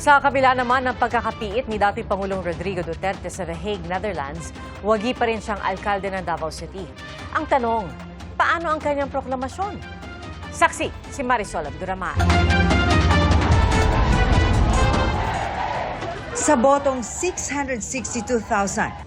Sa kabila naman ng pagkakapiit ni dating Pangulong Rodrigo Duterte sa The Hague, Netherlands, wagi pa rin siyang alkalde ng Davao City. Ang tanong, paano ang kanyang proklamasyon? Saksi, si Marisol Abduraman. Sa botong 662,630,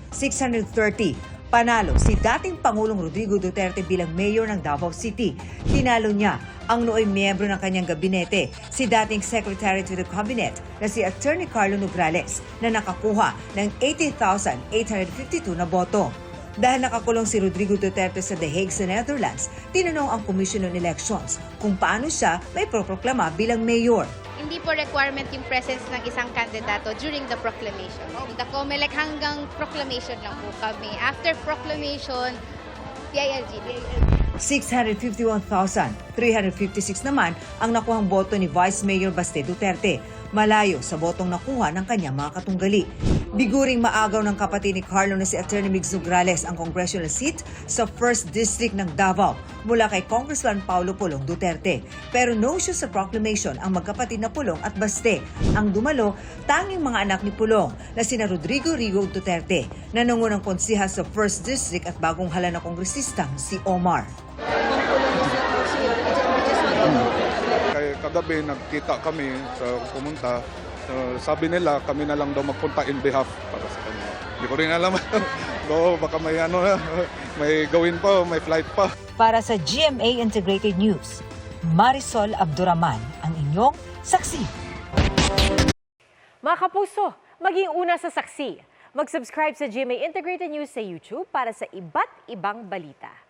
panalo si dating Pangulong Rodrigo Duterte bilang mayor ng Davao City. Tinalo niya ang nooy miyembro ng kanyang gabinete, si dating Secretary to the Cabinet na si Attorney Carlo Nograles na nakakuha ng 80,852 na boto. Dahil nakakulong si Rodrigo Duterte sa The Hague sa Netherlands, tinanong ang Commission on Elections kung paano siya may proproklama bilang mayor. Hindi po requirement yung presence ng isang kandidato during the proclamation. The COMELEC hanggang proclamation lang po kami. After proclamation, PILG. 651,356 naman ang nakuhang boto ni Vice Mayor Baste Duterte, malayo sa botong nakuha ng kanyang mga katunggali. Biguring maagaw ng kapatid ni Carlo na si Attorney Migs Nograles ang congressional seat sa 1st District ng Davao mula kay Congressman Paulo Pulong Duterte. Pero no show sa proclamation ang magkapatid na Pulong at Baste. Ang dumalo, tanging mga anak ni Pulong na sina Rodrigo Rigo Duterte, na nangunang konsiha sa 1st District at bagong hala na kongresistang si Omar. Kagabi nagkita kami sa pumunta. Sabi nila kami na lang daw magpunta in behalf para sa kanya. Hindi ko rin alam. Baka may may gawin pa, may flight pa. Para sa GMA Integrated News, Marisol Abduraman, ang inyong saksi. Mga kapuso, maging una sa saksi. Mag-subscribe sa GMA Integrated News sa YouTube para sa iba't ibang balita.